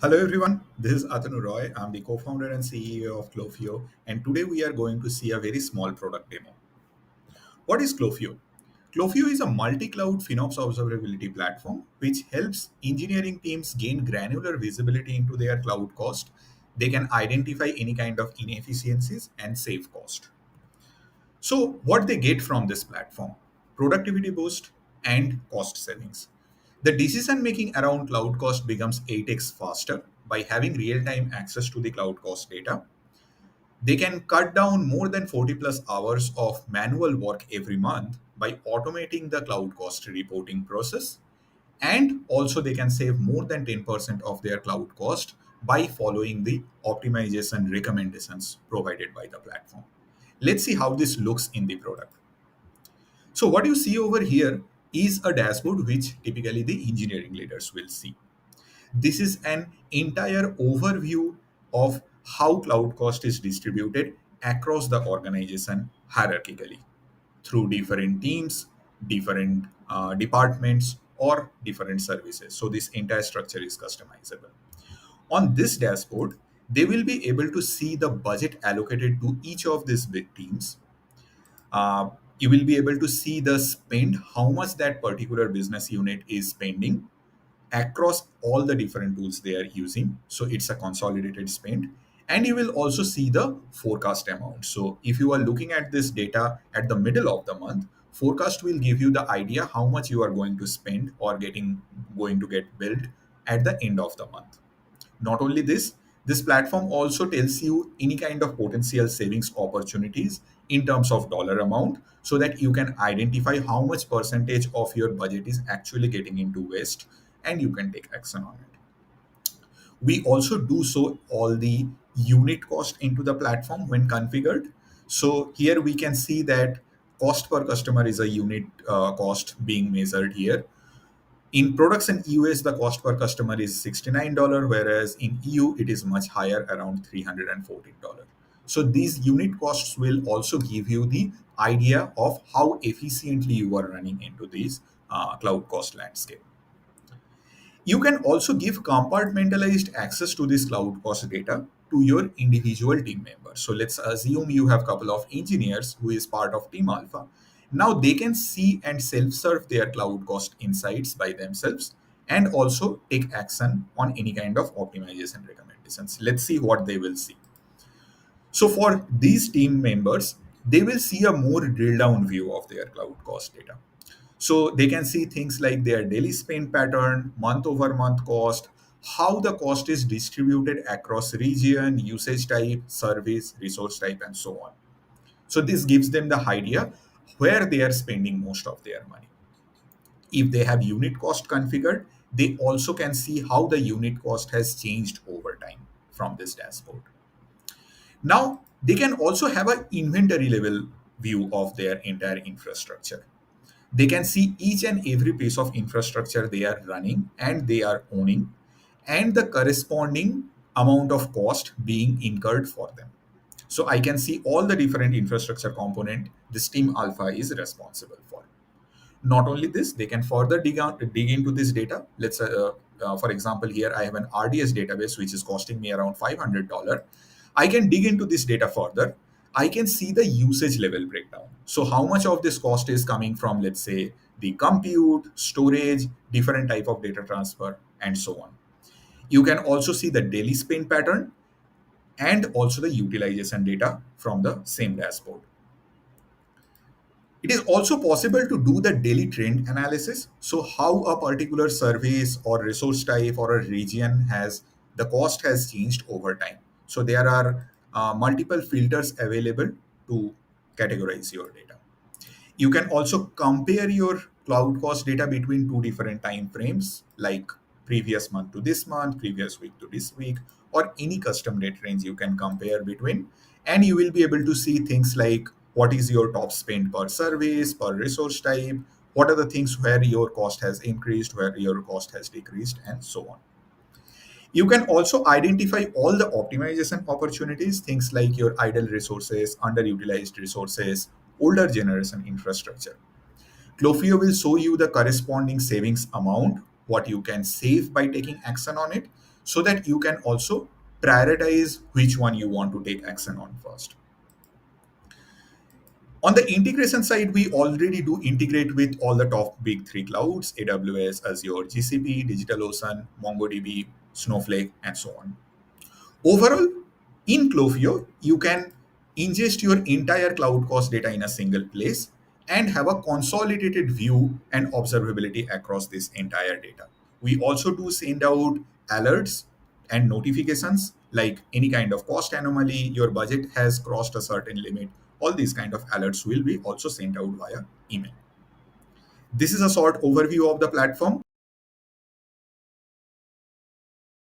Hello everyone, this is Atanu Roy. I'm the co-founder and CEO of Clofio, and today we are going to see a very small product demo. What is Clofio? Clofio is a multi-cloud FinOps observability platform which helps engineering teams gain granular visibility into their cloud cost. They can identify any kind of inefficiencies and save cost. So, what they get from this platform? Productivity boost and cost savings. The decision making around cloud cost becomes 8x faster by having real time access to the cloud cost data. They can cut down more than 40 plus hours of manual work every month by automating the cloud cost reporting process. And also, they can save more than 10% of their cloud cost by following the optimization recommendations provided by the platform. Let's see how this looks in the product. So, what you see over here is a dashboard which typically the engineering leaders will see. This is an entire overview of how cloud cost is distributed across the organization hierarchically through different teams, different departments, or different services. So, this entire structure is customizable. On this dashboard, they will be able to see the budget allocated to each of these big teams. You will be able to see the spend, how much that particular business unit is spending across all the different tools they are using. So it's a consolidated spend. And you will also see the forecast amount. So if you are looking at this data at the middle of the month, forecast will give you the idea how much you are going to spend or going to get billed at the end of the month. Not only this, this platform also tells you any kind of potential savings opportunities in terms of dollar amount so that you can identify how much percentage of your budget is actually getting into waste and you can take action on it. We also do so all the unit cost into the platform when configured. So here we can see that cost per customer is a unit cost being measured here. In products in US, the cost per customer is $69, whereas in EU, it is much higher, around $314. So these unit costs will also give you the idea of how efficiently you are running into this cloud cost landscape. You can also give compartmentalized access to this cloud cost data to your individual team members. So let's assume you have a couple of engineers who is part of Team Alpha. Now they can see and self-serve their cloud cost insights by themselves and also take action on any kind of optimization recommendations. Let's see what they will see. So for these team members, they will see a more drill down view of their cloud cost data. So they can see things like their daily spend pattern, month over month cost, how the cost is distributed across region, usage type, service, resource type, and so on. So this gives them the idea where they are spending most of their money. If they have unit cost configured, they also can see how the unit cost has changed over time from this dashboard. Now, they can also have an inventory level view of their entire infrastructure. They can see each and every piece of infrastructure they are running and they are owning and the corresponding amount of cost being incurred for them. So I can see all the different infrastructure component this team alpha is responsible for. Not only this, they can further dig into this data. For example, here I have an RDS database which is costing me around $500. I can dig into this data further. I can see the usage level breakdown. So how much of this cost is coming from, let's say, the compute, storage, different type of data transfer, and so on. You can also see the daily spend pattern and also the utilization data from the same dashboard. It is also possible to do the daily trend analysis. So, how a particular service or resource type or a region has the cost has changed over time. So, there are multiple filters available to categorize your data. You can also compare your cloud cost data between two different time frames, like previous month to this month, previous week to this week, or any custom date range you can compare between. And you will be able to see things like what is your top spend per service, per resource type, what are the things where your cost has increased, where your cost has decreased, and so on. You can also identify all the optimization opportunities, things like your idle resources, underutilized resources, older generation infrastructure. Clofio will show you the corresponding savings amount, what you can save by taking action on it. so that you can also prioritize which one you want to take action on first. On the integration side, we already do integrate with all the top big three clouds: AWS, Azure, GCP, DigitalOcean, MongoDB, Snowflake, and so on. Overall, in Clofio, you can ingest your entire cloud cost data in a single place and have a consolidated view and observability across this entire data. We also do send out alerts and notifications like any kind of cost anomaly, your budget has crossed a certain limit. All these kind of alerts will be also sent out via email. This is a short overview of the platform.